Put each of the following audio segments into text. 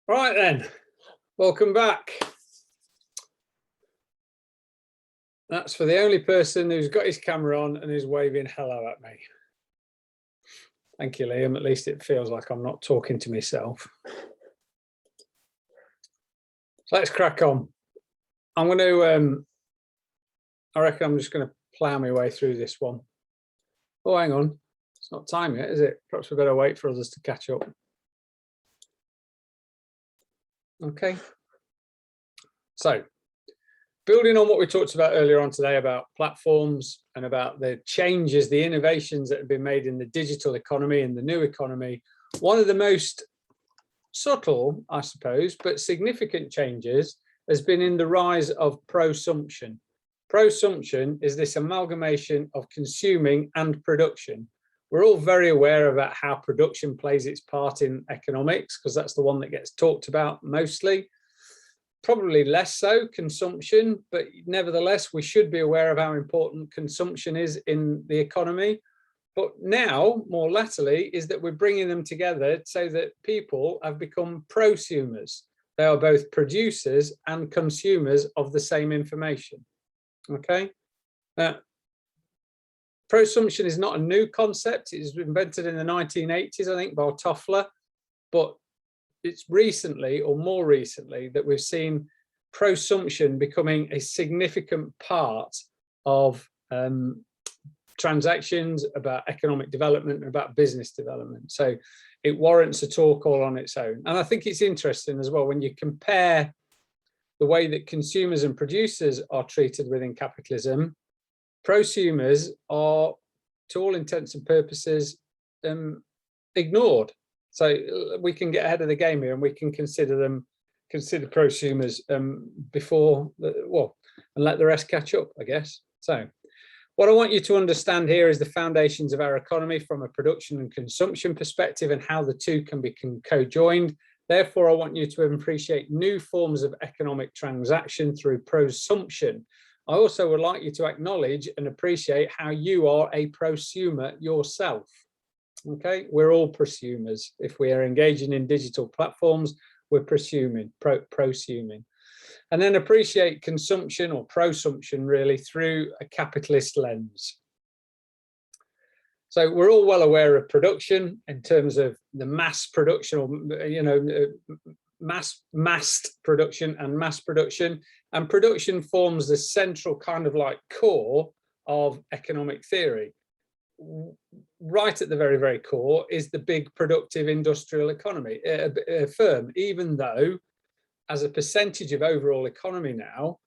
Right then, welcome back. That's for the only person who's got his camera on and is waving hello at me. Thank you, Liam. At least it feels like I'm not talking to myself. So let's crack on. I'm going to, I reckon I'm just going to plough my way through this one. Oh, hang on. It's not time yet, is it? Perhaps we better wait for others to catch up. Okay. So, building on what we talked about earlier on today about platforms and about the changes, the innovations that have been made in the digital economy and the new economy, one of the most subtle, I suppose, but significant changes has been in the rise of prosumption. Prosumption is this amalgamation of consuming and production. We're all very aware about how production plays its part in economics, because that's the one that gets talked about mostly. Probably less so consumption, but nevertheless, we should be aware of how important consumption is in the economy. But now, more latterly, is that we're bringing them together so that people have become prosumers. They are both producers and consumers of the same information. Okay. Now, prosumption is not a new concept. It was invented in the 1980s, I think, by Toffler. But it's recently, or more recently, that we've seen prosumption becoming a significant part of transactions, about economic development, and about business development. So it warrants a talk all on its own. And I think it's interesting as well when you compare the way that consumers and producers are treated within capitalism. Prosumers are, to all intents and purposes, ignored. So we can get ahead of the game here, and we can consider prosumers before, and let the rest catch up, I guess. So what I want you to understand here is the foundations of our economy from a production and consumption perspective, and how the two can be co-joined. Therefore, I want you to appreciate new forms of economic transaction through prosumption. I also would like you to acknowledge and appreciate how you are a prosumer yourself. Okay, we're all prosumers. If we are engaging in digital platforms, we're prosuming. And then appreciate consumption, or prosumption really, through a capitalist lens. So we're all well aware of production in terms of the mass production, or massed production and mass production. And production forms the central kind of like core of economic theory. Right at the very, very core is the big productive industrial economy firm, even though as a percentage of overall economy now,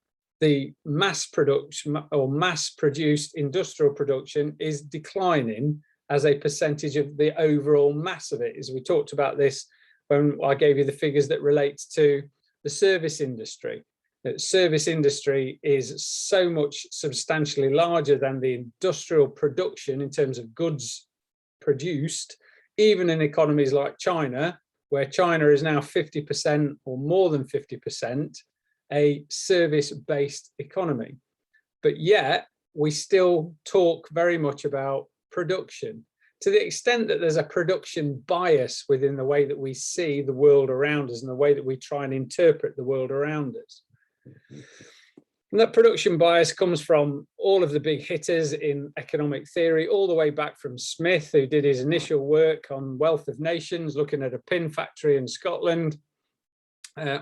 the mass production or mass produced industrial production is declining as a percentage of the overall mass of it. As we talked about this when I gave you the figures that relate to the service industry. The service industry is so much substantially larger than the industrial production in terms of goods produced, even in economies like China, where China is now 50% or more than 50% a service-based economy. But yet we still talk very much about production, to the extent that there's a production bias within the way that we see the world around us and the way that we try and interpret the world around us. And that production bias comes from all of the big hitters in economic theory, all the way back from Smith, who did his initial work on Wealth of Nations, looking at a pin factory in Scotland,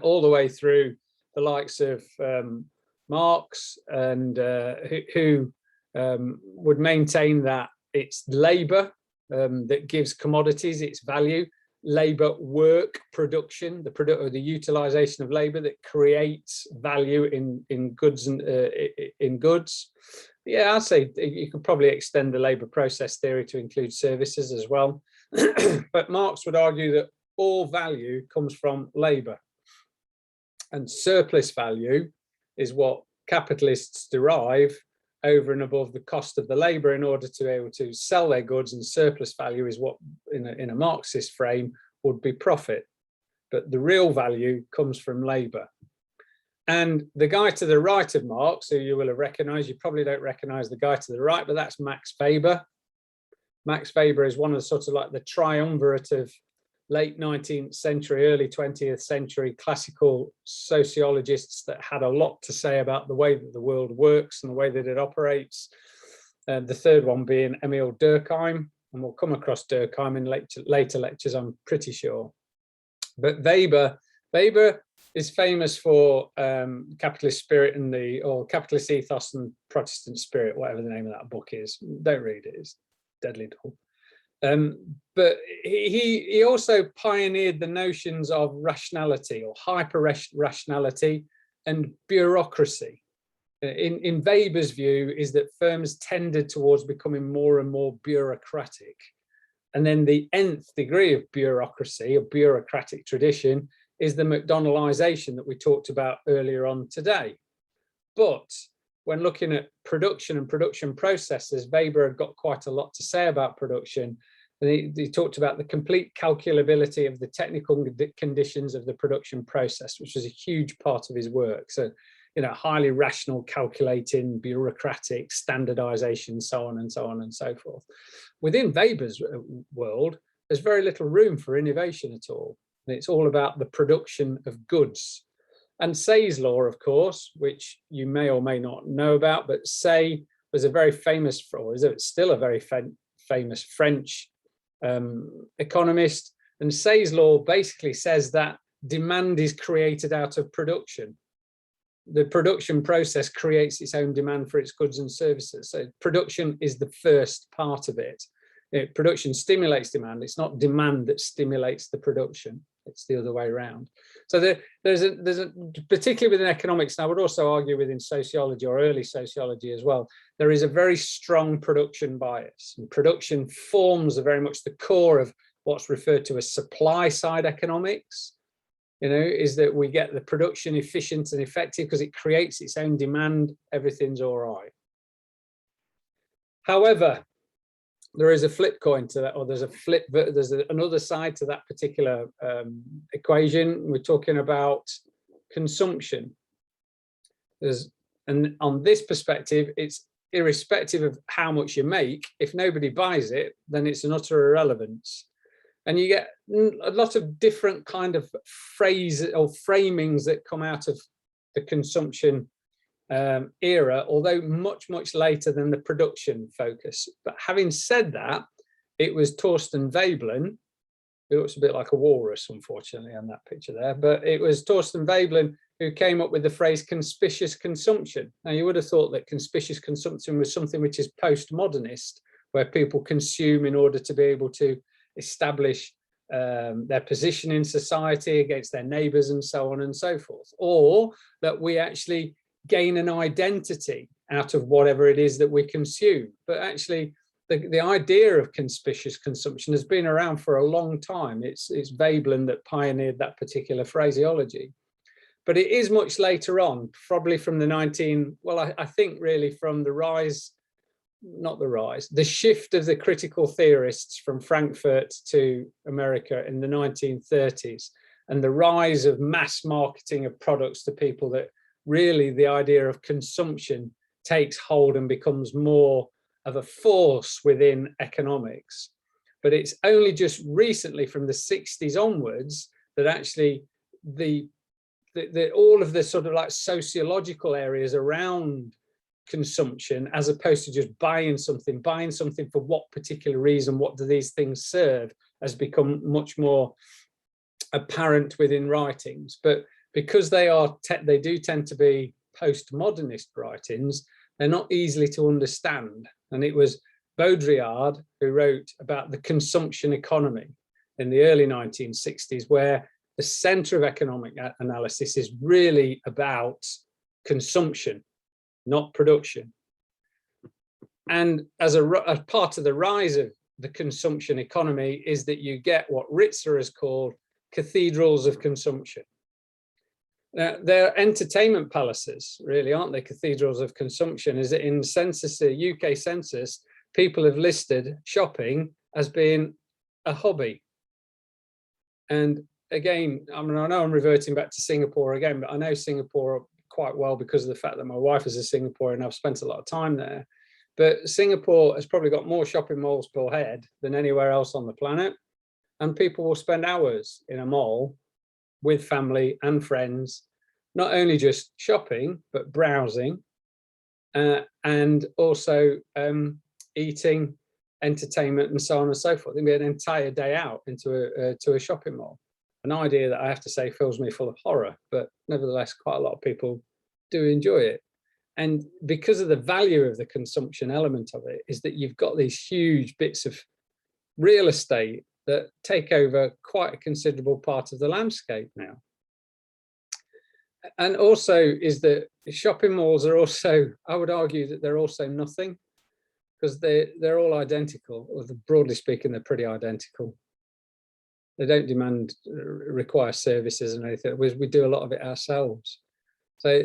all the way through the likes of Marx, and who would maintain that it's labor that gives commodities its value. Labor, work, production, the utilization of labor that creates value in goods and in goods. Yeah, I'd say you could probably extend the labor process theory to include services as well. But Marx would argue that all value comes from labor, and surplus value is what capitalists derive over and above the cost of the labor in order to be able to sell their goods, and surplus value is what in a Marxist frame would be profit. But the real value comes from labor. And the guy to the right of Marx, who you will have recognized, you probably don't recognize the guy to the right, but that's Max Weber. Max Weber is one of the sort of like the triumvirate of late 19th century, early 20th century classical sociologists that had a lot to say about the way that the world works and the way that it operates. The third one being Emil Durkheim, and we'll come across Durkheim in later lectures, I'm pretty sure. But Weber is famous for capitalist spirit and or capitalist ethos and Protestant spirit, whatever the name of that book is. Don't read it, it's deadly dull. But he also pioneered the notions of rationality or hyper-rationality and bureaucracy. In Weber's view is that firms tended towards becoming more and more bureaucratic. And then the nth degree of bureaucracy or bureaucratic tradition is the McDonaldization that we talked about earlier on today. But when looking at production and production processes, Weber had got quite a lot to say about production. And he talked about the complete calculability of the technical conditions of the production process, which was a huge part of his work. So, you know, highly rational, calculating, bureaucratic, standardization, so on and so on and so forth. Within Weber's world, there's very little room for innovation at all. And it's all about the production of goods. And Say's law, of course, which you may or may not know about, but Say was a very famous, or is still a very famous French economist. And Say's law basically says that demand is created out of production. The production process creates its own demand for its goods and services. So production is the first part of it. Production stimulates demand. It's not demand that stimulates the production. It's the other way around. So there's a particularly within economics, and I would also argue within sociology or early sociology as well, there is a very strong production bias. And production forms very much the core of what's referred to as supply side economics. You know, is that we get the production efficient and effective because it creates its own demand, everything's all right. However, there is a flip coin to that, or there's another side to that particular equation. We're talking about consumption. And on this perspective, it's irrespective of how much you make. If nobody buys it, then it's an utter irrelevance. And you get a lot of different kind of phrases or framings that come out of the consumption era, although much, much later than the production focus. But having said that, it was Thorstein Veblen, who looks a bit like a walrus, unfortunately, on that picture there, but it was Thorstein Veblen who came up with the phrase conspicuous consumption. Now, you would have thought that conspicuous consumption was something which is postmodernist, where people consume in order to be able to establish their position in society against their neighbors and so on and so forth, or that we actually gain an identity out of whatever it is that we consume. But actually, the idea of conspicuous consumption has been around for a long time. It's Veblen that pioneered that particular phraseology. But it is much later on, probably from the I think really from the shift of the critical theorists from Frankfurt to America in the 1930s, and the rise of mass marketing of products to people, that really the idea of consumption takes hold and becomes more of a force within economics. But it's only just recently, from the 60s onwards, that actually all of the sort of like sociological areas around consumption, as opposed to just buying something for what particular reason, what do these things serve, has become much more apparent within writings. But because they do tend to be postmodernist writings, they're not easily to understand. And it was Baudrillard who wrote about the consumption economy in the early 1960s, where the center of economic analysis is really about consumption, not production. And as a part of the rise of the consumption economy is that you get what Ritzer has called cathedrals of consumption. Now, they're entertainment palaces, really, aren't they? Cathedrals of consumption. Is that in census, the UK census, people have listed shopping as being a hobby. And again, I mean, I know I'm reverting back to Singapore again, but I know Singapore quite well because of the fact that my wife is a Singaporean and I've spent a lot of time there. But Singapore has probably got more shopping malls per head than anywhere else on the planet. and people will spend hours in a mall with family and friends, not only just shopping, but browsing, and also eating, entertainment, and so on and so forth. It'd be an entire day out into a shopping mall. An idea that I have to say fills me full of horror, but nevertheless, quite a lot of people do enjoy it. And because of the value of the consumption element of it, is that you've got these huge bits of real estate that take over quite a considerable part of the landscape now. And also is that shopping malls are also, I would argue that they're also nothing, because they're all identical, or broadly speaking, they're pretty identical. They don't require services and anything. We do a lot of it ourselves. So,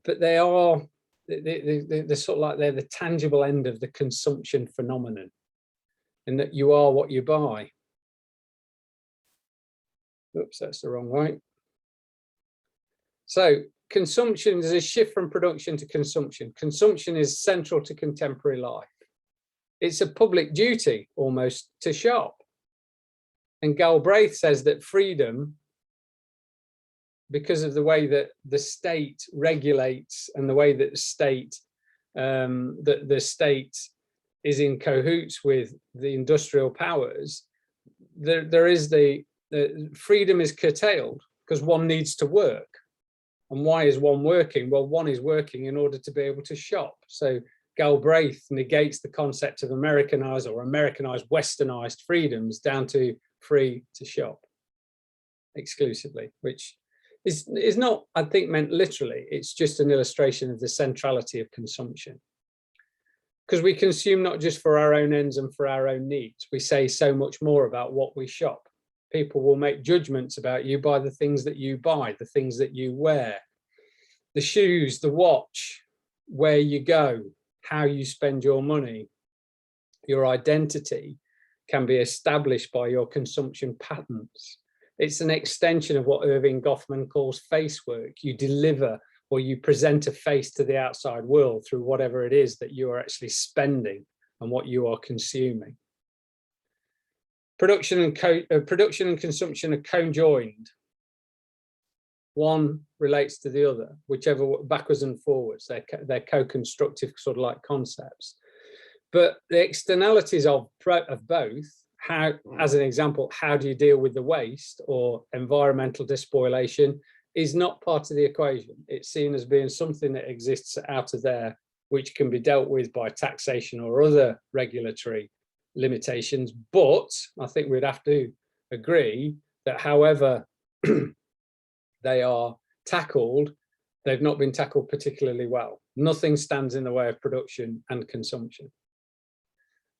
but they are, they're sort of like they're the tangible end of the consumption phenomenon, in that you are what you buy. Oops, that's the wrong way. So consumption is a shift from production to consumption. Consumption is central to contemporary life. It's a public duty almost to shop. And Galbraith says that freedom, because of the way that the state regulates and the way that the state is in cahoots with the industrial powers, there is the freedom is curtailed because one needs to work. And why is one working? Well, one is working in order to be able to shop. So Galbraith negates the concept of Americanized or Americanized, westernized freedoms down to free to shop exclusively, which is not, I think, meant literally. It's just an illustration of the centrality of consumption. Because we consume not just for our own ends and for our own needs. We say so much more about what we shop. People will make judgments about you by the things that you buy, the things that you wear, the shoes, the watch, where you go, how you spend your money. Your identity can be established by your consumption patterns. It's an extension of what Erving Goffman calls face work. You deliver or you present a face to the outside world through whatever it is that you are actually spending and what you are consuming. Production and consumption are conjoined. One relates to the other, whichever, backwards and forwards. They're co-constructive, sort of like concepts. But the externalities of both, how, as an example, how do you deal with the waste or environmental despoilation, is not part of the equation. It's seen as being something that exists out of there, which can be dealt with by taxation or other regulatory limitations. But I think we'd have to agree that however they are tackled, they've not been tackled particularly well. Nothing stands in the way of production and consumption.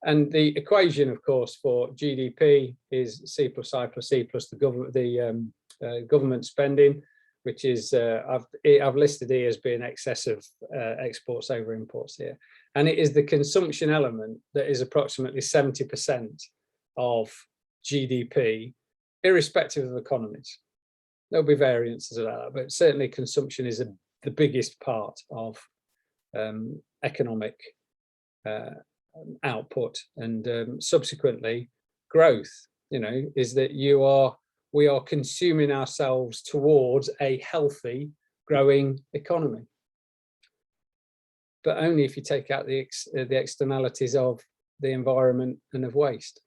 And the equation, of course, for GDP is C plus I plus E plus the government spending, which is, I've listed E as being excess of exports over imports here. And it is the consumption element that is approximately 70% of GDP, irrespective of economies. There'll be variances of that, but certainly consumption is the biggest part of economic output, and subsequently growth, is that we are consuming ourselves towards a healthy, growing economy. But only if you take out the externalities of the environment and of waste.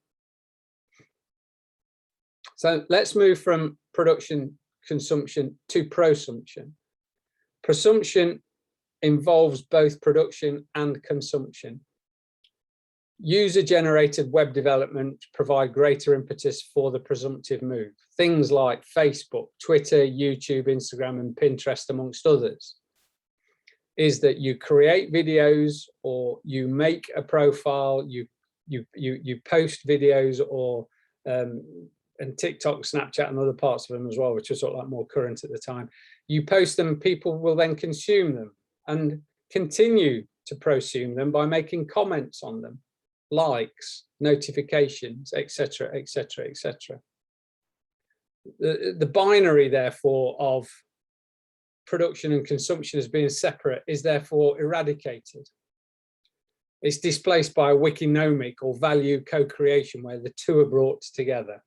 So let's move from production, consumption to prosumption. Prosumption involves both production and consumption. User-generated web development provide greater impetus for the presumptive move. Things like Facebook, Twitter, YouTube, Instagram, and Pinterest, amongst others, is that you create videos or you make a profile, you post videos, or and TikTok, Snapchat, and other parts of them as well, which are sort of like more current at the time. You post them, people will then consume them and continue to prosume them by making comments on them, likes, notifications, etc., etc., etc. The binary, therefore, of production and consumption as being separate is therefore eradicated. It's displaced by wikinomic or value co-creation, where the two are brought together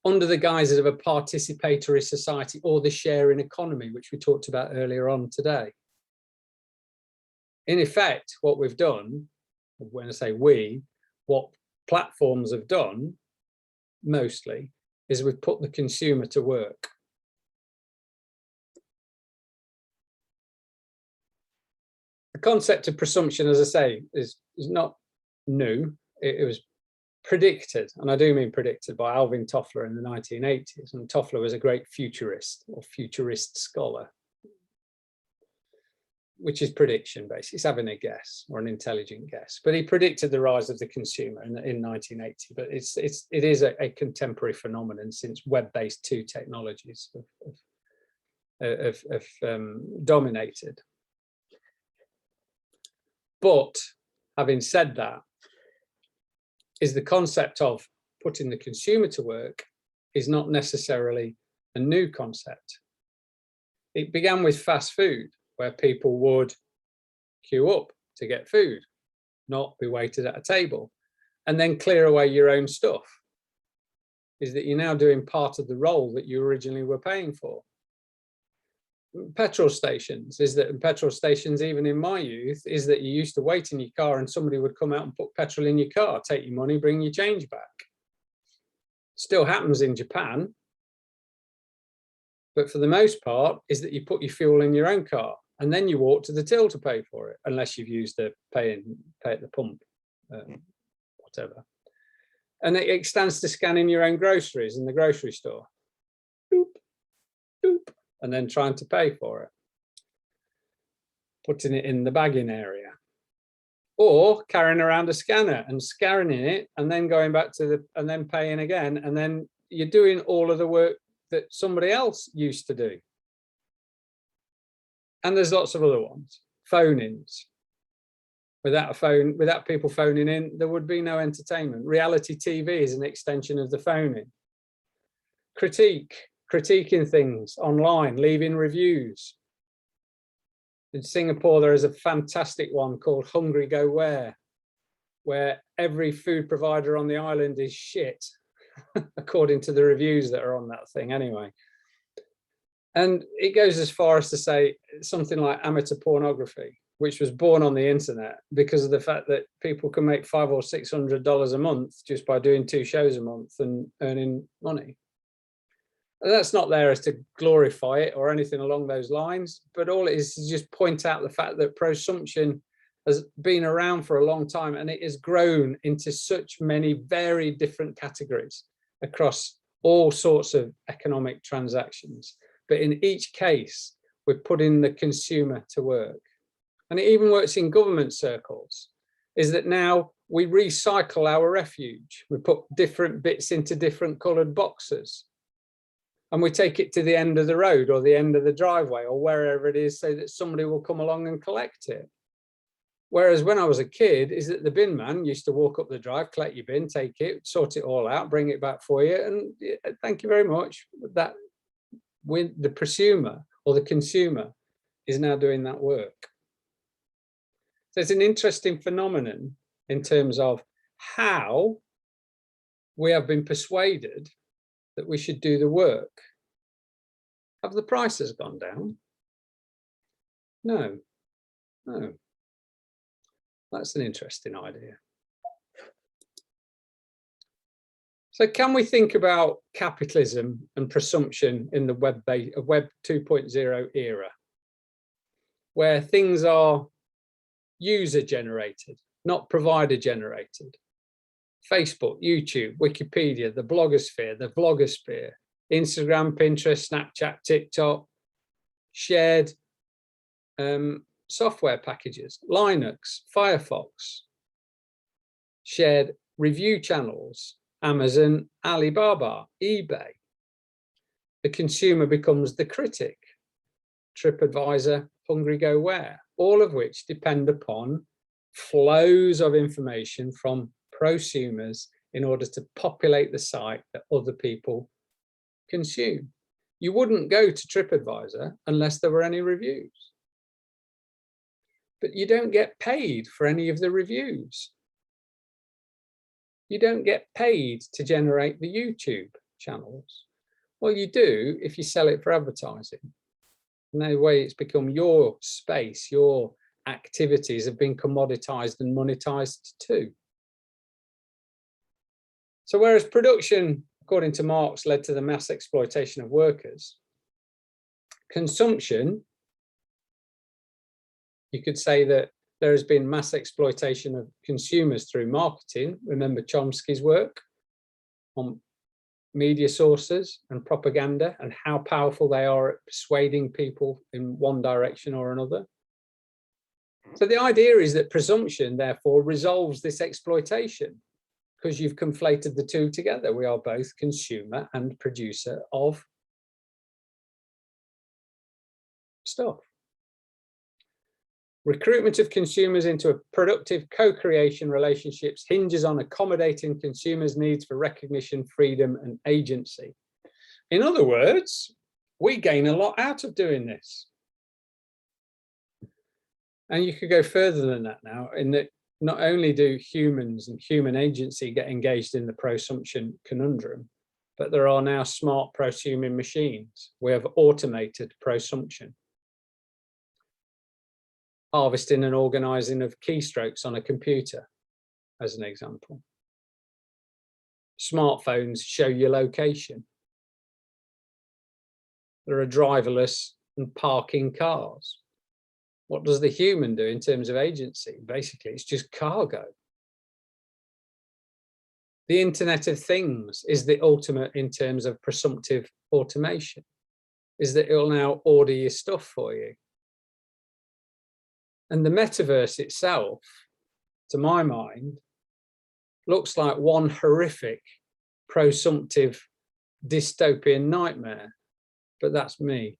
under the guises of a participatory society or the sharing economy, which we talked about earlier on today. In effect, what we've done, when I say we, what platforms have done mostly, is we've put the consumer to work. The concept of presumption, as I say, is not new. It was predicted, and I do mean predicted, by Alvin Toffler in the 1980s. And Toffler was a great futurist or futurist scholar, which is prediction, basically. It's having a guess or an intelligent guess. But he predicted the rise of the consumer in 1980. But it is a contemporary phenomenon, since web-based two technologies have dominated. But having said that, is the concept of putting the consumer to work is not necessarily a new concept. It began with fast food, where people would queue up to get food, not be waited at a table, and then clear away your own stuff. Is that you're now doing part of the role that you originally were paying for. Petrol stations, even in my youth, is that you used to wait in your car and somebody would come out and put petrol in your car, take your money, bring your change back. Still happens in Japan, but for the most part is that you put your fuel in your own car and then you walk to the till to pay for it, unless you've used the pay at the pump, whatever. And it extends to scanning your own groceries in the grocery store. Doop, doop. And then trying to pay for it, putting it in the bagging area, or carrying around a scanner and scanning it and then going back to and then paying again. And then you're doing all of the work that somebody else used to do. And there's lots of other ones. Phone-ins. Without a phone, without people phoning in, there would be no entertainment. Reality TV is an extension of the phone-in. Critiquing things online, leaving reviews. In Singapore, there is a fantastic one called Hungry Go where every food provider on the island is shit, according to the reviews that are on that thing anyway. And it goes as far as to say something like amateur pornography, which was born on the internet because of the fact that people can make $500 or $600 a month just by doing 2 shows a month and earning money. And that's not there as to glorify it or anything along those lines, but all it is to just point out the fact that prosumption has been around for a long time, and it has grown into such many very different categories across all sorts of economic transactions. But in each case, we're putting the consumer to work. And it even works in government circles, is that now we recycle our refuge. We put different bits into different coloured boxes. And we take it to the end of the road or the end of the driveway or wherever it is, so that somebody will come along and collect it. Whereas when I was a kid, is that the bin man used to walk up the drive, collect your bin, take it, sort it all out, bring it back for you, and thank you very much. That with the prosumer or the consumer is now doing that work. So it's an interesting phenomenon in terms of how we have been persuaded that we should do the work. Have the prices gone down? No, no. That's an interesting idea. So can we think about capitalism and presumption in the Web 2.0 era, where things are user generated, not provider generated? Facebook, YouTube, Wikipedia, the blogosphere, the vlogosphere, Instagram, Pinterest, Snapchat, TikTok, shared software packages, Linux, Firefox, shared review channels, Amazon, Alibaba, eBay. The consumer becomes the critic, TripAdvisor, Hungry Go Where, all of which depend upon flows of information from prosumers in order to populate the site that other people consume. You wouldn't go to TripAdvisor unless there were any reviews. but you don't get paid for any of the reviews. You don't get paid to generate the YouTube channels. Well, you do if you sell it for advertising. In that way, it's become your space, your activities have been commoditized and monetized too. So whereas production, according to Marx, led to the mass exploitation of workers, consumption, you could say that there has been mass exploitation of consumers through marketing. Remember Chomsky's work on media sources and propaganda and how powerful they are at persuading people in one direction or another. So the idea is that presumption, therefore, resolves this exploitation because you've conflated the two together. We are both consumer and producer of stuff. Recruitment of consumers into a productive co-creation relationships hinges on accommodating consumers' needs for recognition, freedom, and agency. In other words, we gain a lot out of doing this. And you could go further than that now, in that not only do humans and human agency get engaged in the prosumption conundrum, but there are now smart prosuming machines. We have automated prosumption. Harvesting and organizing of keystrokes on a computer, as an example. Smartphones show your location. There are driverless and parking cars. What does the human do in terms of agency? Basically, it's just cargo. The Internet of Things is the ultimate in terms of presumptive automation, is that it will now order your stuff for you. And the metaverse itself, to my mind, looks like one horrific, prosumptive, dystopian nightmare. But that's me.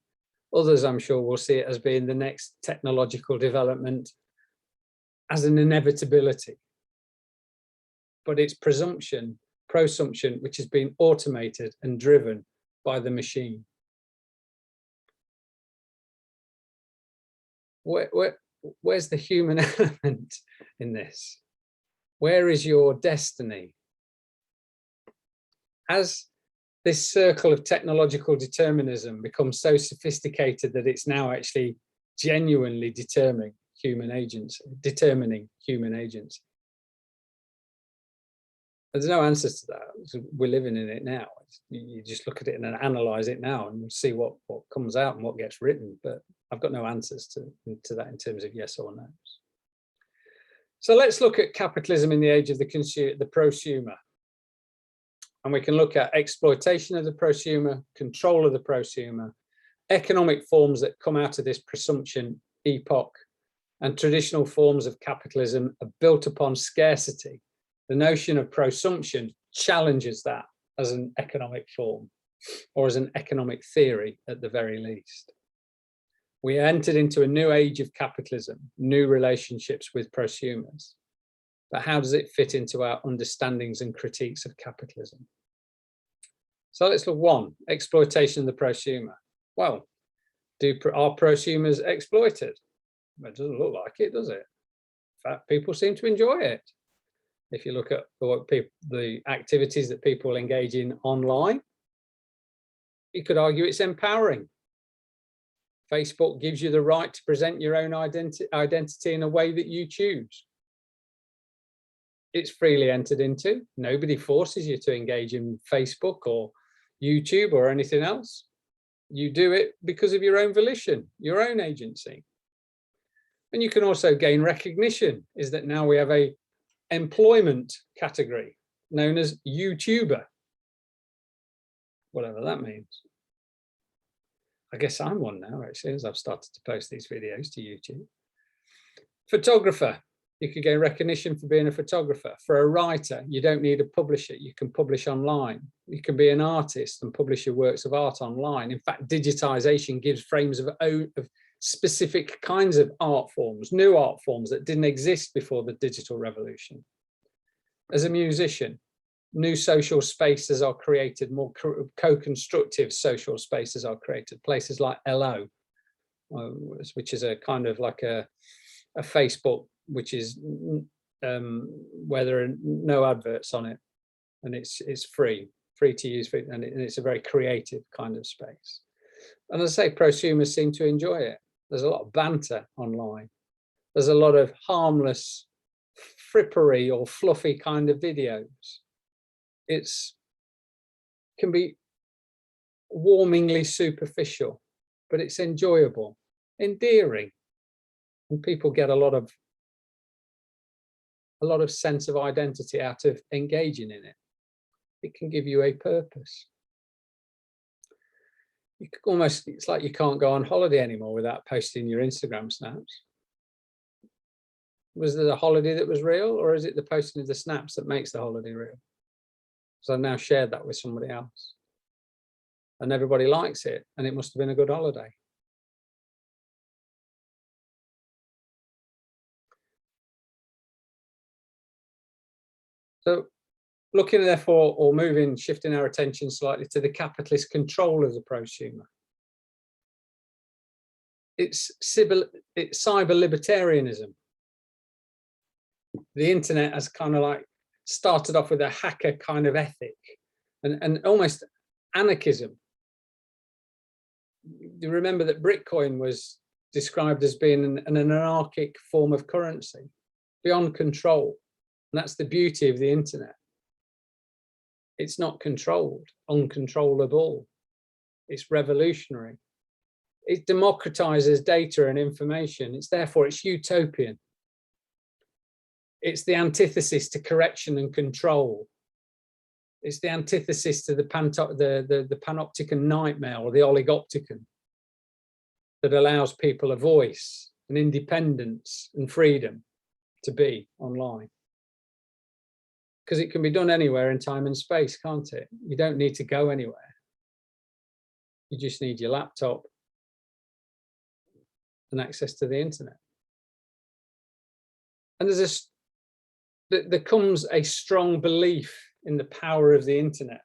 Others, I'm sure, will see it as being the next technological development as an inevitability. But it's prosumption, which has been automated and driven by the machine. Where's the human element in this? Where is your destiny? As this circle of technological determinism becomes so sophisticated that it's now actually genuinely determining human agency. There's no answers to that. We're living in it now. You just look at it and analyze it now and see what comes out and what gets written. But I've got no answers to that in terms of yes or no. So let's look at capitalism in the age of the prosumer. And we can look at exploitation of the prosumer, control of the prosumer, economic forms that come out of this presumption epoch, and traditional forms of capitalism are built upon scarcity. The notion of prosumption challenges that as an economic form, or as an economic theory at the very least. We entered into a new age of capitalism, new relationships with prosumers. But how does it fit into our understandings and critiques of capitalism? So let's look one, exploitation of the prosumer. Well, are prosumers exploited? Well, it doesn't look like it, does it? In fact, people seem to enjoy it. If you look at the activities that people engage in online, you could argue it's empowering. Facebook gives you the right to present your own identity in a way that you choose. It's freely entered into. Nobody forces you to engage in Facebook or YouTube or anything else. You do it because of your own volition, your own agency. And you can also gain recognition, is that now we have a employment category known as YouTuber, whatever that means. I guess I'm one now, actually, as I've started to post these videos to YouTube. Photographer, you could gain recognition for being a photographer. For a writer, you don't need a publisher, you can publish online. You can be an artist and publish your works of art online. In fact, digitization gives frames of specific kinds of art forms, new art forms that didn't exist before the digital revolution. As a musician, new social spaces are created, more co-constructive social spaces are created. Places like LO, which is a kind of like a a Facebook, which is where there are no adverts on it, and it's free to use, and it's a very creative kind of space. And as I say, prosumers seem to enjoy it. There's a lot of banter online. There's a lot of harmless frippery or fluffy kind of videos. It's can be warmingly superficial, but it's enjoyable, endearing, and people get a lot of sense of identity out of engaging in it. It can give you a purpose. You could almost, it's like you can't go on holiday anymore without posting your Instagram snaps. Was there a holiday that was real, or is it the posting of the snaps that makes the holiday real? So I've now shared that with somebody else, and everybody likes it, and it must have been a good holiday. So looking therefore, or shifting our attention slightly to the capitalist control of the prosumer. It's cyber libertarianism. The internet has kind of like started off with a hacker kind of ethic and almost anarchism. You remember that Bitcoin was described as being an anarchic form of currency, beyond control. And that's the beauty of the internet. It's not controlled, uncontrollable. It's revolutionary. It democratizes data and information. It's utopian. It's the antithesis to correction and control. It's the antithesis to the panopticon nightmare, or the oligopticon, that allows people a voice and independence and freedom to be online. Because it can be done anywhere in time and space, can't it? You don't need to go anywhere. You just need your laptop and access to the internet. And there comes a strong belief in the power of the internet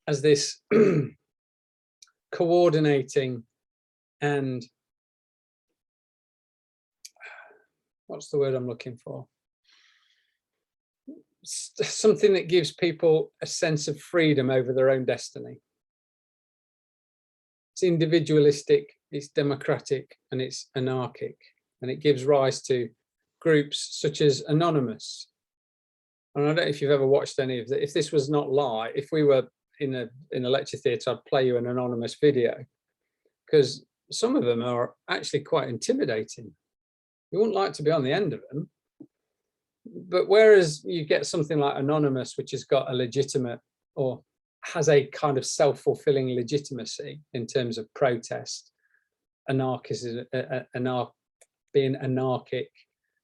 as this coordinating and, what's the word I'm looking for? Something that gives people a sense of freedom over their own destiny. It's individualistic, it's democratic, and it's anarchic, and it gives rise to groups such as Anonymous. And I don't know if you've ever watched any of that. If this was not live, if we were in a lecture theatre, I'd play you an Anonymous video, because some of them are actually quite intimidating. You wouldn't like to be on the end of them. But whereas you get something like Anonymous, which has got a legitimate, or has a kind of self-fulfilling legitimacy in terms of protest, anarchism, being anarchic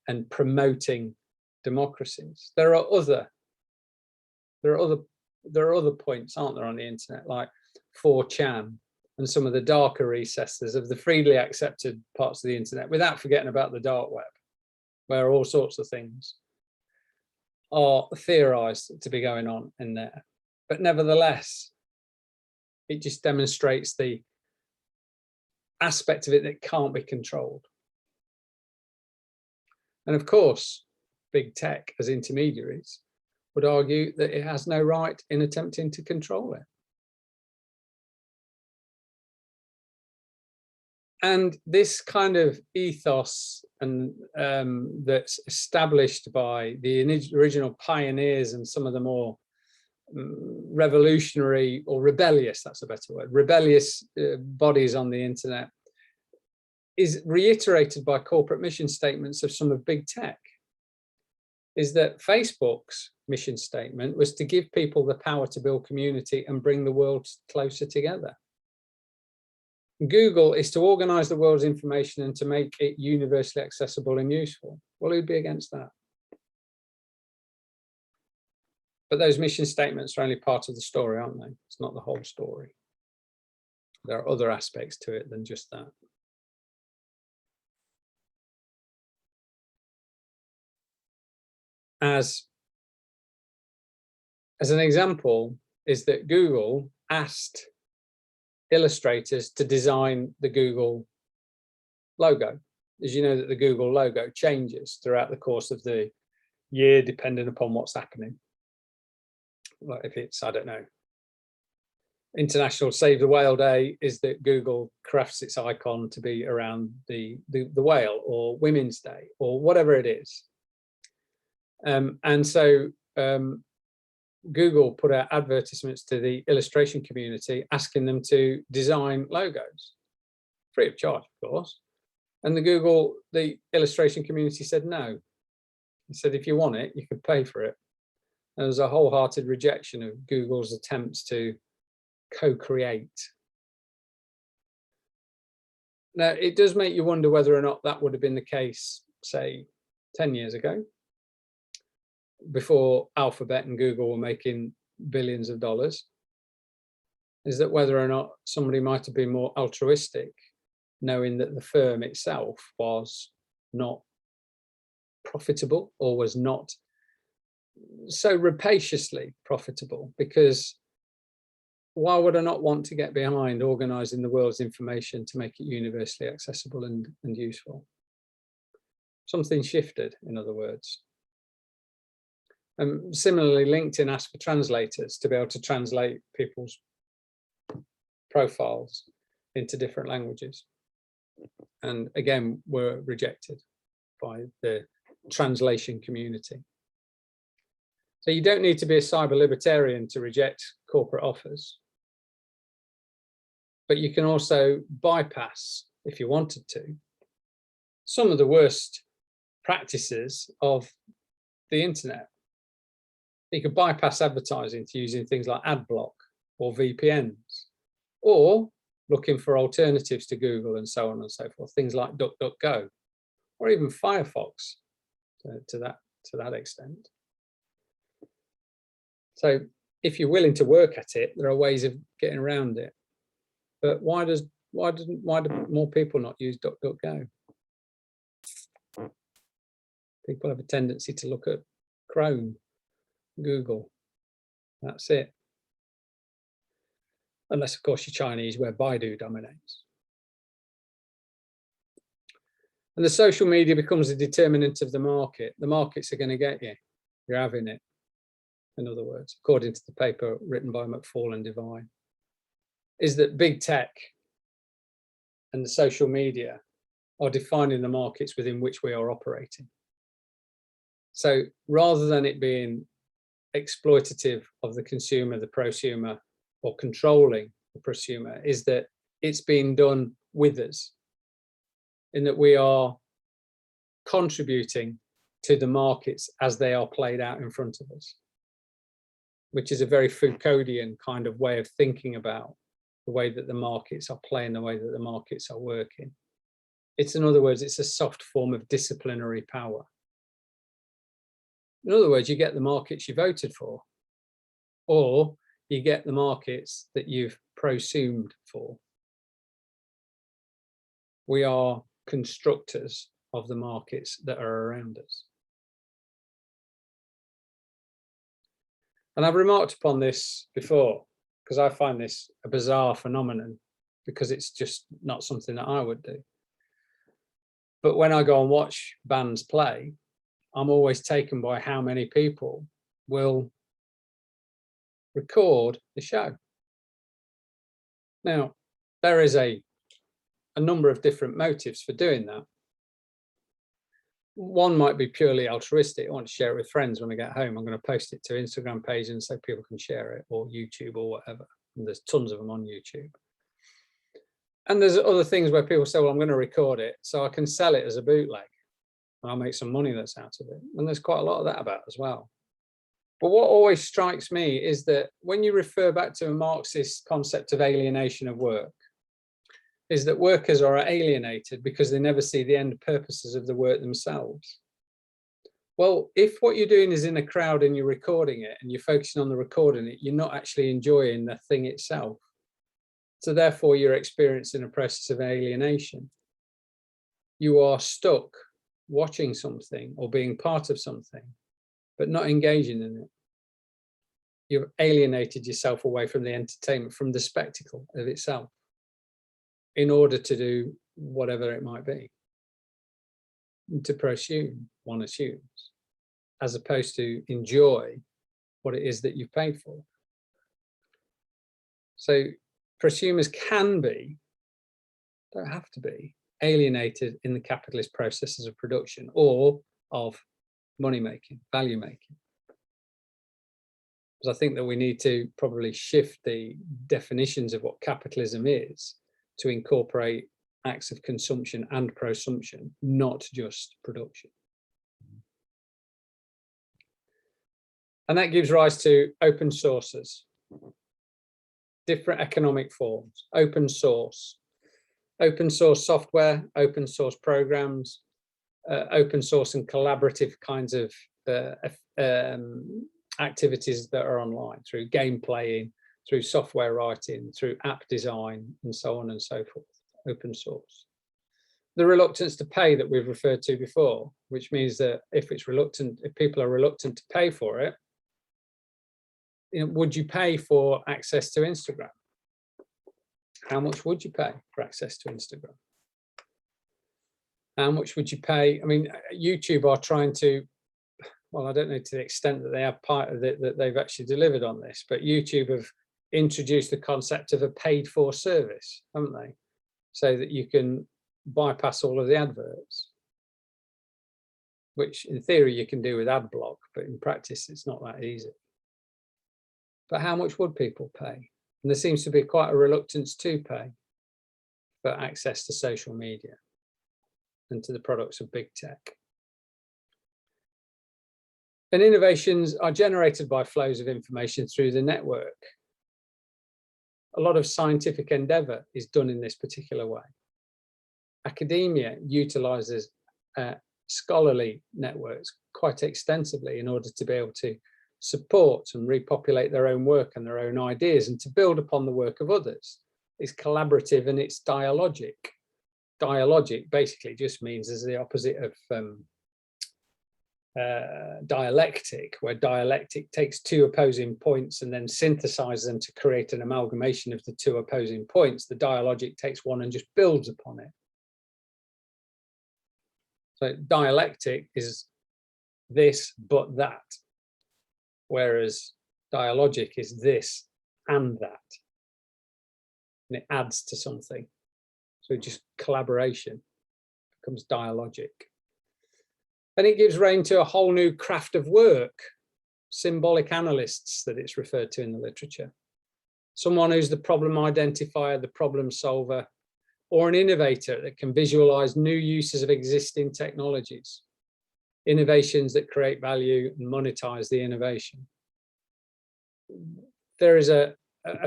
and promoting democracies. There are other points, aren't there, on the internet, like 4chan and some of the darker recesses of the freely accepted parts of the internet, without forgetting about the dark web, where all sorts of things are theorized to be going on in there. But nevertheless, it just demonstrates the aspect of it that can't be controlled. And of course, big tech as intermediaries would argue that it has no right in attempting to control it. And this kind of ethos and that's established by the original pioneers and some of the more revolutionary or rebellious, that's a better word, rebellious bodies on the internet, is reiterated by corporate mission statements of some of big tech. Is that Facebook's mission statement was to give people the power to build community and bring the world closer together. Google is to organize the world's information and to make it universally accessible and useful. Well, who'd be against that? But those mission statements are only part of the story, aren't they? It's not the whole story. There are other aspects to it than just that. As an example, is that Google asked illustrators to design the Google logo as you know, that the Google logo changes throughout the course of the year, depending upon what's happening. Like if it's, I don't know, International Save the Whale Day, is that Google crafts its icon to be around the whale, or Women's Day, or whatever it is. And so Google put out advertisements to the illustration community asking them to design logos, free of charge, of course. And the illustration community said no. He said, if you want it, you could pay for it. And there was a wholehearted rejection of Google's attempts to co-create. Now, it does make you wonder whether or not that would have been the case, say, 10 years ago, before Alphabet and Google were making billions of dollars. Is that whether or not somebody might have been more altruistic, knowing that the firm itself was not profitable, or was not so rapaciously profitable? Because why would I not want to get behind organizing the world's information to make it universally accessible and useful? Something shifted, in other words. Similarly, LinkedIn asked for translators to be able to translate people's profiles into different languages. And again, were rejected by the translation community. So you don't need to be a cyber libertarian to reject corporate offers. But you can also bypass, if you wanted to, some of the worst practices of the internet. You could bypass advertising to using things like AdBlock or VPNs, or looking for alternatives to Google and so on and so forth, things like DuckDuckGo, or even Firefox to that extent. So if you're willing to work at it, there are ways of getting around it. But why do more people not use DuckDuckGo? People have a tendency to look at Chrome, Google. That's it. Unless, of course, you're Chinese, where Baidu dominates. And the social media becomes a determinant of the market. The markets are going to get you. You're having it, in other words, according to the paper written by McFall and Devine, is that big tech and the social media are defining the markets within which we are operating. So rather than it being exploitative of the consumer, the prosumer, or controlling the prosumer, is that it's being done with us, in that we are contributing to the markets as they are played out in front of us, which is a very Foucauldian kind of way of thinking about the way that the markets are playing, the way that the markets are working. It's, in other words, it's a soft form of disciplinary power. In other words, you get the markets you voted for, or you get the markets that you've prosumed for. We are constructors of the markets that are around us. And I've remarked upon this before, because I find this a bizarre phenomenon, because it's just not something that I would do. But when I go and watch bands play, I'm always taken by how many people will record the show. Now, there is a number of different motives for doing that. One might be purely altruistic. I want to share it with friends when I get home. I'm going to post it to Instagram page and so people can share it, or YouTube or whatever. And there's tons of them on YouTube. And there's other things where people say, well, I'm going to record it so I can sell it as a bootleg and I'll make some money that's out of it. And there's quite a lot of that about as well. But what always strikes me is that when you refer back to a Marxist concept of alienation of work, is that workers are alienated because they never see the end purposes of the work themselves. Well, if what you're doing is in a crowd and you're recording it and you're focusing on the recording it, you're not actually enjoying the thing itself. So therefore, you're experiencing a process of alienation. You are stuck watching something or being part of something, but not engaging in it. You've alienated yourself away from the entertainment, from the spectacle of itself, in order to do whatever it might be. to prosume, one assumes, as opposed to enjoy what it is that you've paid for. So prosumers can be, don't have to be, alienated in the capitalist processes of production or of money making, value making. Because I think that we need to probably shift the definitions of what capitalism is to incorporate acts of consumption and prosumption, not just production. And that gives rise to open sources, different economic forms, open source software, open source programs, open source and collaborative kinds of activities that are online, through game playing, through software writing, through app design, and so on and so forth, open source. The reluctance to pay that we've referred to before, which means that if people are reluctant to pay for it, would you pay for access to Instagram? How much would you pay for access to Instagram? How much would you pay? I mean, YouTube are trying to, well, I don't know to the extent that they have part of it, that they've actually delivered on this, but YouTube have introduced the concept of a paid for service, haven't they? So that you can bypass all of the adverts, which in theory you can do with ad block, but in practice it's not that easy. But how much would people pay? And there seems to be quite a reluctance to pay for access to social media and to the products of big tech. And innovations are generated by flows of information through the network. A lot of scientific endeavor is done in this particular way. Academia utilizes scholarly networks quite extensively in order to be able to support and repopulate their own work and their own ideas and to build upon the work of others. It's collaborative and it's dialogic. Dialogic basically just means is the opposite of dialectic, where dialectic takes two opposing points and then synthesizes them to create an amalgamation of the two opposing points. The dialogic takes one and just builds upon it. So dialectic is this but that, whereas dialogic is this and that, and it adds to something. So just collaboration becomes dialogic. And it gives rein to a whole new craft of work, symbolic analysts that it's referred to in the literature. Someone who's the problem identifier, the problem solver, or an innovator that can visualize new uses of existing technologies, innovations that create value and monetize the innovation. There is a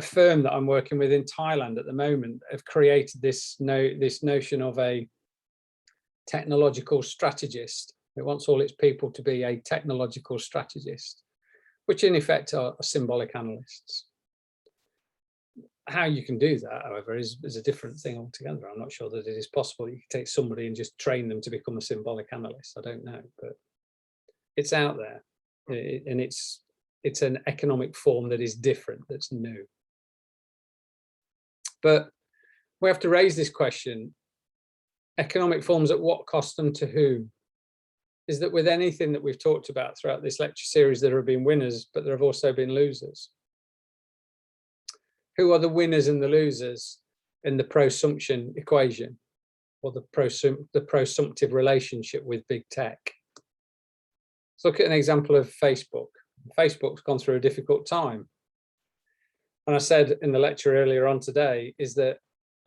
firm that I'm working with in Thailand at the moment have created this notion of a technological strategist. It wants all its people to be a technological strategist, which in effect are symbolic analysts. How you can do that, however, is a different thing altogether. I'm not sure that it is possible you can take somebody and just train them to become a symbolic analyst. I don't know, but it's out there, and it's an economic form that is different, that's new. But we have to raise this question: economic forms at what cost and to whom? Is that with anything that we've talked about throughout this lecture series, there have been winners, but there have also been losers. Who are the winners and the losers in the prosumption equation, or the prosumptive relationship with big tech? Let's look at an example of Facebook. Facebook's gone through a difficult time. And I said in the lecture earlier on today is that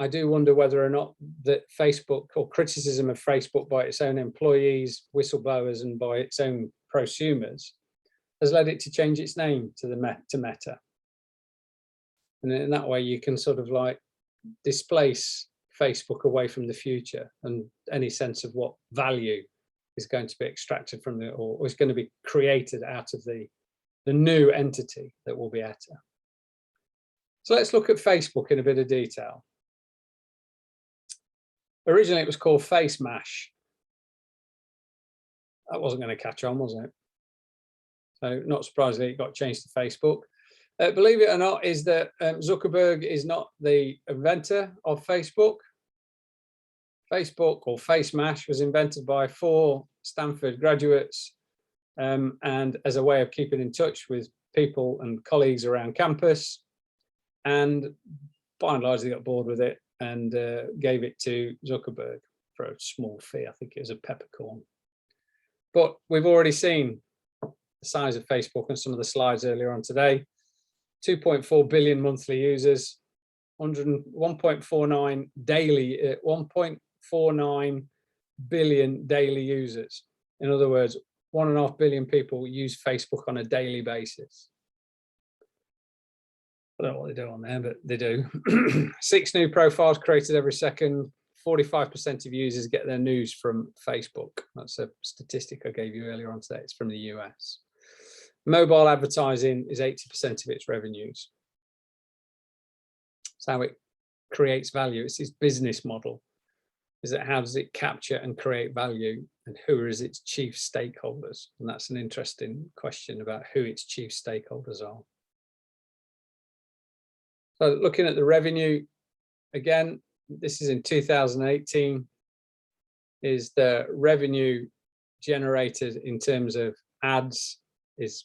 I do wonder whether or not that Facebook, or criticism of Facebook by its own employees, whistleblowers, and by its own prosumers, has led it to change its name to Meta. And in that way, you can sort of like displace Facebook away from the future and any sense of what value is going to be extracted from the, or is going to be created out of the new entity that will be Meta. So let's look at Facebook in a bit of detail. Originally, it was called FaceMash. That wasn't going to catch on, was it? So not surprisingly, it got changed to Facebook. Believe it or not, is that Zuckerberg is not the inventor of Facebook. Facebook, or FaceMash, was invented by 4 Stanford graduates, and as a way of keeping in touch with people and colleagues around campus. And by and large, they got bored with it and gave it to Zuckerberg for a small fee. I think it was a peppercorn. But we've already seen the size of Facebook on some of the slides earlier on today. 2.4 billion monthly users, 1.49 daily, 1.49 billion daily users. In other words, 1.5 billion people use Facebook on a daily basis. I don't know what they do on there, but they do. 6 new profiles created every second. 45% of users get their news from Facebook. That's a statistic I gave you earlier on today. It's from the US. Mobile advertising is 80% of its revenues. It's how it creates value. It's its business model. Is that how does it capture and create value, and who is its chief stakeholders? And that's an interesting question about who its chief stakeholders are. So looking at the revenue, again, this is in 2018, is the revenue generated in terms of ads is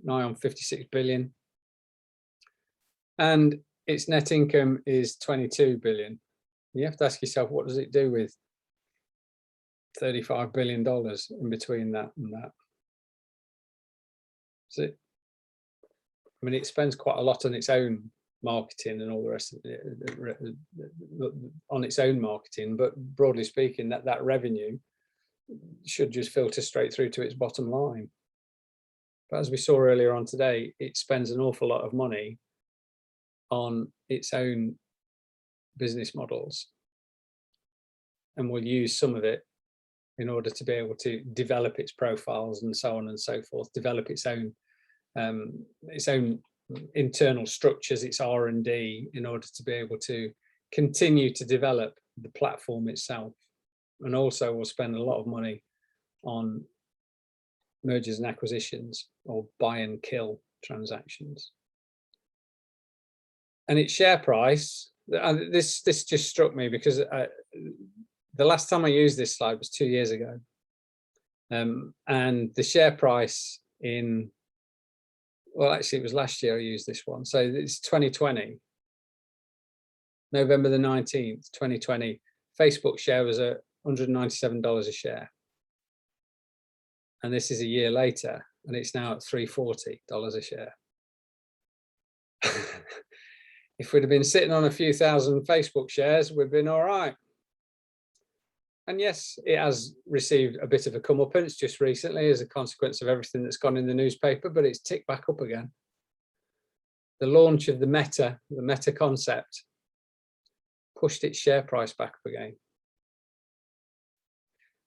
nigh on 56 billion. And its net income is 22 billion. You have to ask yourself, what does it do with $35 billion in between that and that? So, I mean, it spends quite a lot on its own marketing and all the rest of it, on its own marketing, but broadly speaking, that revenue should just filter straight through to its bottom line. But as we saw earlier on today, it spends an awful lot of money on its own business models, and will use some of it in order to be able to develop its profiles and so on and so forth, develop its own internal structures, its R&D, in order to be able to continue to develop the platform itself. And also will spend a lot of money on mergers and acquisitions, or buy and kill transactions. And its share price, this just struck me because the last time I used this slide was 2 years ago. And the share price in, well, actually it was last year I used this one. So it's 2020, November the 19th, 2020, Facebook share was at $197 a share. And this is a year later, and it's now at $340 a share. If we'd have been sitting on a few thousand Facebook shares, we'd been all right. And yes, it has received a bit of a comeuppance just recently as a consequence of everything that's gone in the newspaper, but it's ticked back up again. The launch of the Meta concept, pushed its share price back up again.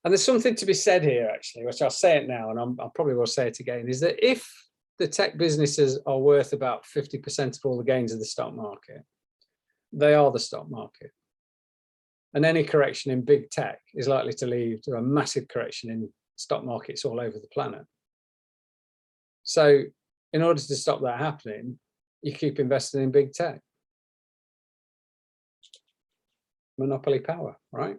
And there's something to be said here, actually, which I'll say it now, and I probably will say it again, is that if the tech businesses are worth about 50% of all the gains of the stock market, they are the stock market. And any correction in big tech is likely to lead to a massive correction in stock markets all over the planet. So in order to stop that happening, you keep investing in big tech. Monopoly power, right?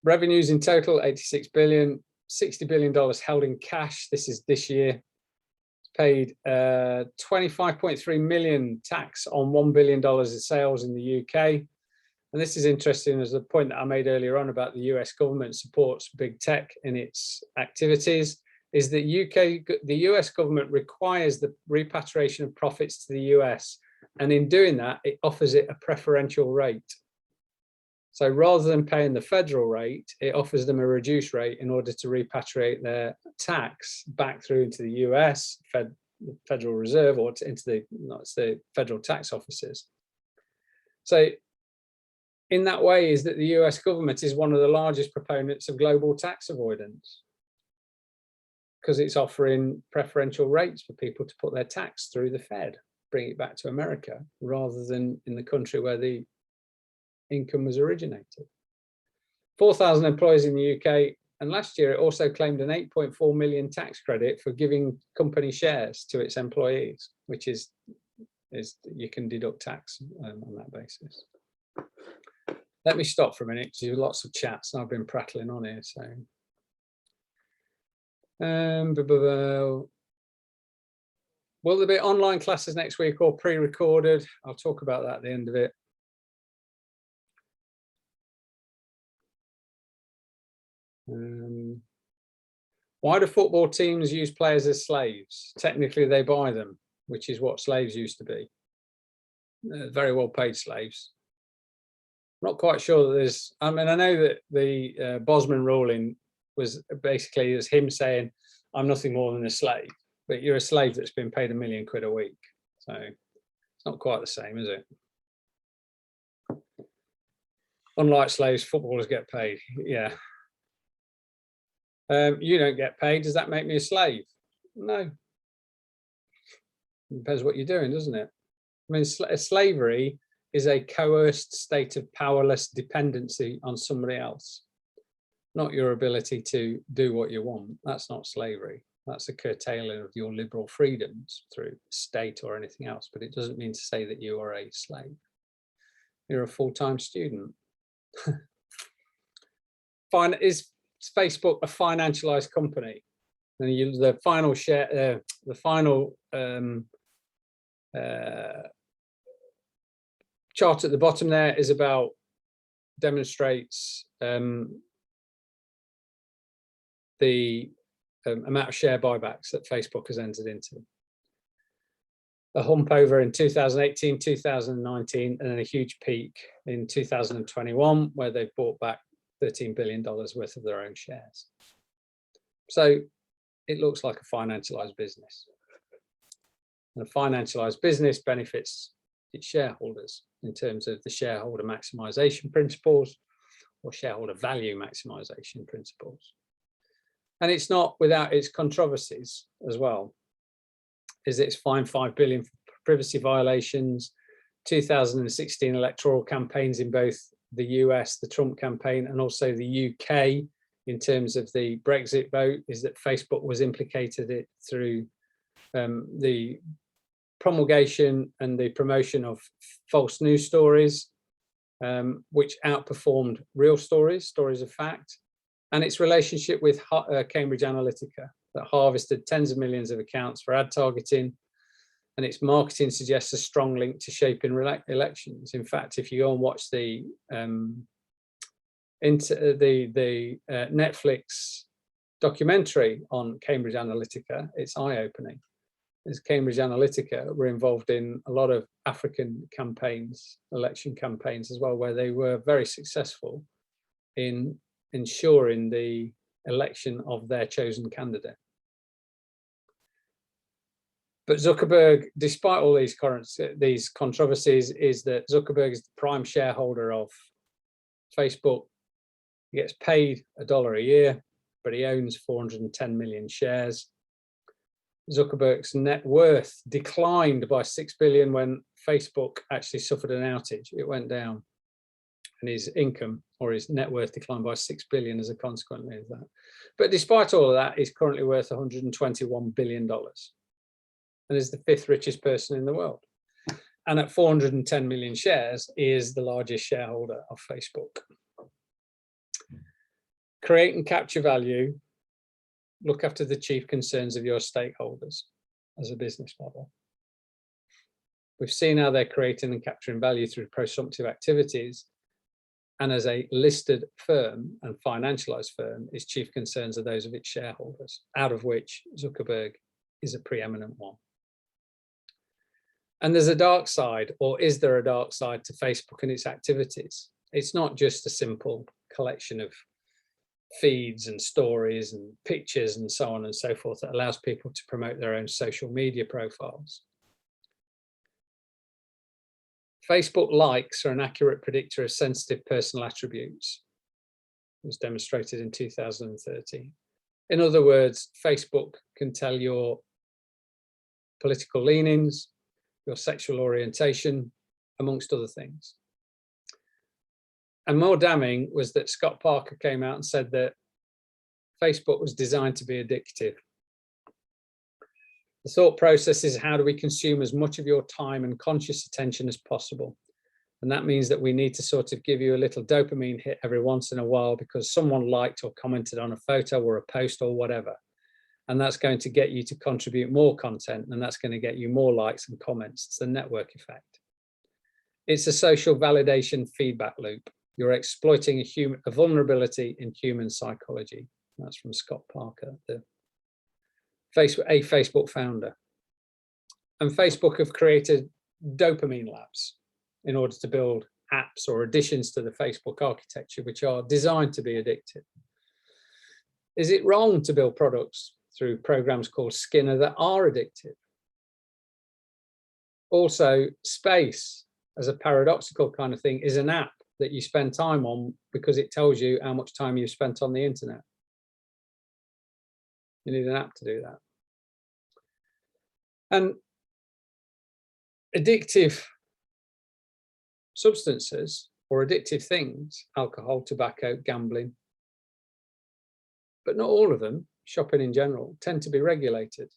Revenues in total, 86 billion, $60 billion held in cash. This is this year. Paid 25.3 million tax on $1 billion of sales in the UK. And this is interesting as the point that I made earlier on about the US government supports big tech in its activities, is that the US government requires the repatriation of profits to the US. And in doing that, it offers it a preferential rate. So rather than paying the federal rate, it offers them a reduced rate in order to repatriate their tax back through into the US, Federal Reserve, or into the federal tax offices. So in that way is that the US government is one of the largest proponents of global tax avoidance, because it's offering preferential rates for people to put their tax through the Fed, bring it back to America, rather than in the country where the income was originated. 4,000 employees in the UK, and last year it also claimed an 8.4 million tax credit for giving company shares to its employees, which is is you can deduct tax on that basis. Let me stop for a minute because there's lots of chats and I've been prattling on here. So, will there be online classes next week or pre-recorded? I'll talk about that at the end of it. Why do football teams use players as slaves? Technically, they buy them, which is what slaves used to be. Very well paid slaves. Not quite sure that there's, I mean, I know that the Bosman ruling was basically as him saying, I'm nothing more than a slave, but you're a slave that's been paid £1 million a week. So it's not quite the same, is it? Unlike slaves, footballers get paid. Yeah. You don't get paid. Does that make me a slave? No. It depends what you're doing, doesn't it? I mean, slavery is a coerced state of powerless dependency on somebody else, not your ability to do what you want. That's not slavery. That's a curtailing of your liberal freedoms through state or anything else, but it doesn't mean to say that you are a slave. You're a full-time student. Fine. Is Facebook a financialized company? And the final share, the final chart at the bottom there is about demonstrates the amount of share buybacks that Facebook has entered into. A hump over in 2018, 2019, and then a huge peak in 2021, where they bought back $13 billion worth of their own shares. So it looks like a financialized business. And a financialized business benefits its shareholders in terms of the shareholder maximization principles or shareholder value maximization principles. And it's not without its controversies as well. Is it's fined $5 billion for privacy violations, 2016 electoral campaigns in both the US, the Trump campaign, and also the UK in terms of the Brexit vote, is that Facebook was implicated it through the promulgation and the promotion of false news stories, which outperformed real stories, stories of fact, and its relationship with Cambridge Analytica that harvested tens of millions of accounts for ad targeting, and its marketing suggests a strong link to shaping elections. In fact, if you go and watch the Netflix documentary on Cambridge Analytica, it's eye-opening. As Cambridge Analytica were involved in a lot of African campaigns, election campaigns as well, where they were very successful in ensuring the election of their chosen candidate. But Zuckerberg, despite all these controversies, is that Zuckerberg is the prime shareholder of Facebook. He gets paid $1 a year, but he owns 410 million shares. Zuckerberg's net worth declined by 6 billion when Facebook actually suffered an outage. It went down, and his income or his net worth declined by 6 billion as a consequence of that. But despite all of that, he's currently worth $121 billion and is the 5th richest person in the world. And at 410 million shares, he is the largest shareholder of Facebook. Create and capture value. Look after the chief concerns of your stakeholders as a business model. We've seen how they're creating and capturing value through prosumptive activities. And as a listed firm and financialized firm, its chief concerns are those of its shareholders, out of which Zuckerberg is a preeminent one. And there's a dark side, or is there a dark side to Facebook and its activities? It's not just a simple collection of feeds and stories and pictures and so on and so forth that allows people to promote their own social media profiles. Facebook likes are an accurate predictor of sensitive personal attributes. It was demonstrated in 2013. In other words, Facebook can tell your political leanings, your sexual orientation, amongst other things. And more damning was that Scott Parker came out and said that Facebook was designed to be addictive. The thought process is, how do we consume as much of your time and conscious attention as possible? And that means that we need to sort of give you a little dopamine hit every once in a while because someone liked or commented on a photo or a post or whatever. And that's going to get you to contribute more content, and that's going to get you more likes and comments. It's the network effect. It's a social validation feedback loop. You're exploiting a vulnerability in human psychology. That's from Scott Parker, a Facebook founder. And Facebook have created dopamine labs in order to build apps or additions to the Facebook architecture, which are designed to be addictive. Is it wrong to build products through programs called Skinner that are addictive? Also, Space, as a paradoxical kind of thing, is an app that you spend time on because it tells you how much time you've spent on the internet. You need an app to do that. And addictive substances or addictive things, alcohol, tobacco, gambling, but not all of them, shopping in general, tend to be regulated,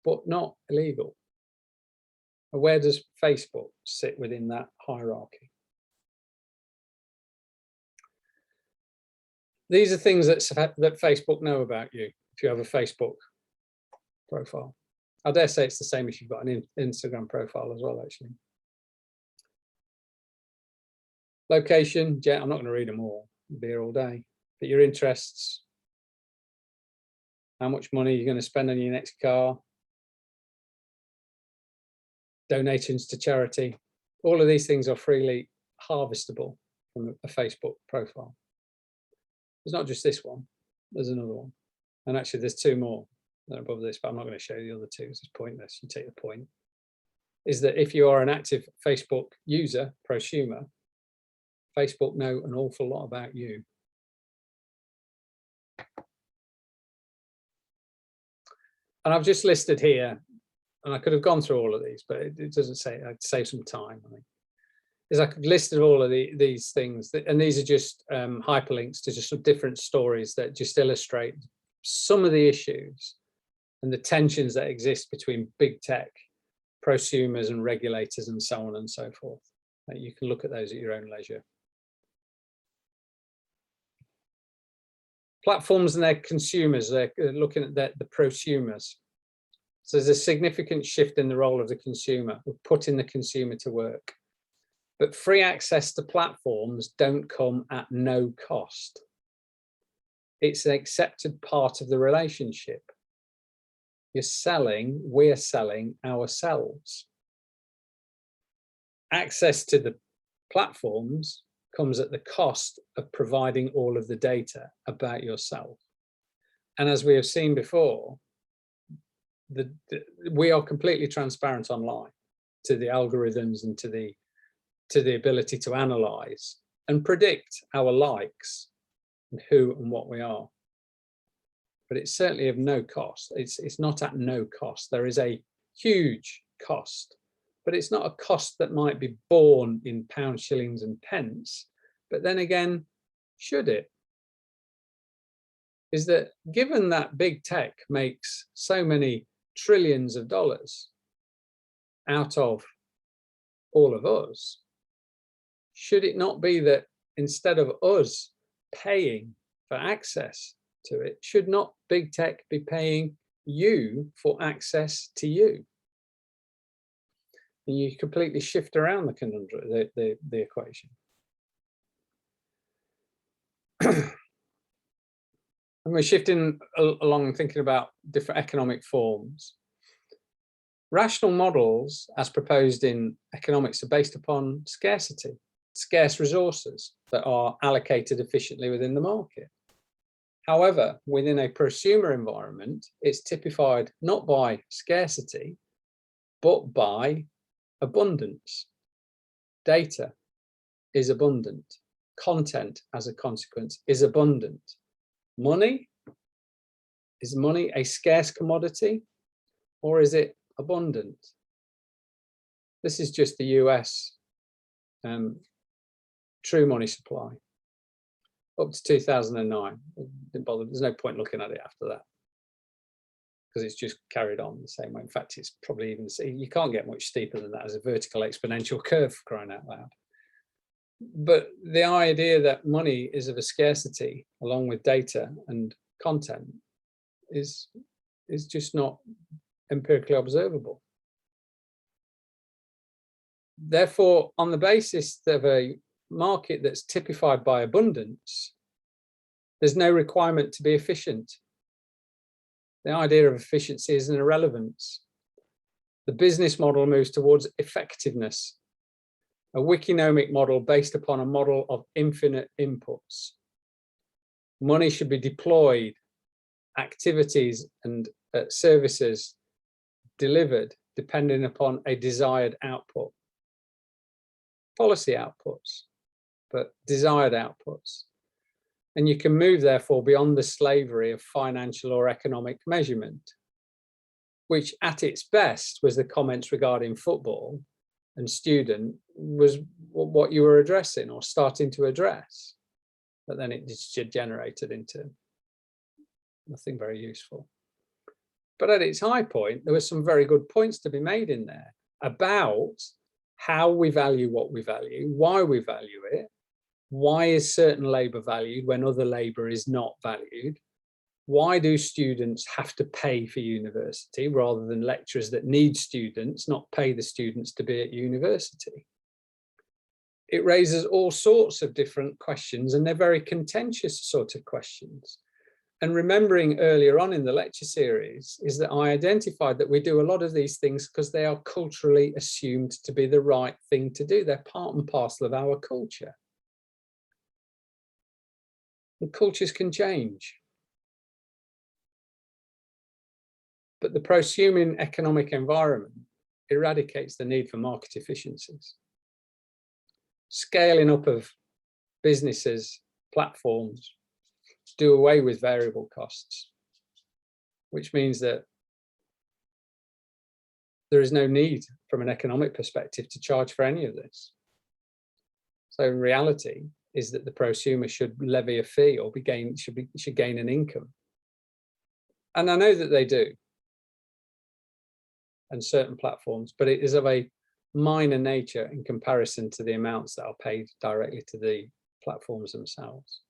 but not illegal. And where does Facebook sit within that hierarchy? These are things that Facebook know about you if you have a Facebook profile. I dare say it's the same if you've got an Instagram profile as well, actually. Location, yeah, I'm not going to read them all. I'll be here all day. But your interests, how much money you're going to spend on your next car, donations to charity, all of these things are freely harvestable from a Facebook profile. There's not just this one, there's another one. And actually there's two more that are above this, but I'm not going to show you the other two because it's pointless. You take the point. Is that if you are an active Facebook user, prosumer, Facebook know an awful lot about you. And I've just listed here, and I could have gone through all of these, but it doesn't say, I'd save some time, I think. Is I could listed all of these things, and these are just hyperlinks to just some different stories that just illustrate some of the issues and the tensions that exist between big tech, prosumers and regulators and so on and so forth. You can look at those at your own leisure. Platforms and their consumers, they're looking at the prosumers. So there's a significant shift in the role of the consumer. We're putting the consumer to work. But free access to platforms don't come at no cost. It's an accepted part of the relationship. We're selling ourselves. Access to the platforms comes at the cost of providing all of the data about yourself. And as we have seen before, we are completely transparent online to the algorithms and to the ability to analyze and predict our likes and who and what we are. But it's certainly of no cost. It's not at no cost. There is a huge cost, but it's not a cost that might be borne in pounds, shillings and pence. But then again, should it? Is that given that big tech makes so many trillions of dollars out of all of us, should it not be that instead of us paying for access to it, should not big tech be paying you for access to you? And you completely shift around the conundrum, the equation. And we're shifting along thinking about different economic forms. Rational models, as proposed in economics, are based upon scarcity, scarce resources that are allocated efficiently within the market. However, within a prosumer environment, it's typified not by scarcity, but by abundance. Data is abundant. Content, as a consequence, is abundant. Money, is money a scarce commodity, or is it abundant? This is just the US true money supply up to 2009. Didn't bother. There's no point looking at it after that. because it's just carried on the same way. In fact, it's probably even, you can't get much steeper than that as a vertical exponential curve, for crying out loud. But the idea that money is of a scarcity along with data and content is just not empirically observable. Therefore, on the basis of a market that's typified by abundance, there's no requirement to be efficient. The idea of efficiency is an irrelevance. The business model moves towards effectiveness, a wikinomic model based upon a model of infinite inputs. Money should be deployed, activities and services delivered depending upon a desired output. Policy outputs, but desired outputs. And you can move, therefore, beyond the slavery of financial or economic measurement, which at its best was the comments regarding football and student was what you were addressing or starting to address. But then it degenerated into nothing very useful. But at its high point, there were some very good points to be made in there about how we value what we value, why we value it, why is certain labour valued when other labour is not valued, why do students have to pay for university rather than lecturers that need students not pay the students to be at university. It raises all sorts of different questions, and they're very contentious sort of questions. And remembering earlier on in the lecture series is that I identified that we do a lot of these things because they are culturally assumed to be the right thing to do. They're part and parcel of our culture. And cultures can change. But the prosuming economic environment eradicates the need for market efficiencies. Scaling up of businesses, platforms, do away with variable costs, which means that there is no need from an economic perspective to charge for any of this. So in reality is that the prosumer should levy a fee or should gain an income. And I know that they do, and certain platforms, but it is of a minor nature in comparison to the amounts that are paid directly to the platforms themselves.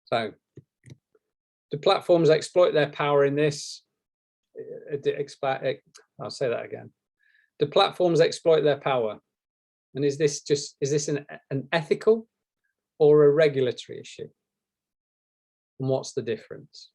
So, do platforms exploit their power in this? I'll say that again. Do platforms exploit their power? And is this an ethical or a regulatory issue? And what's the difference?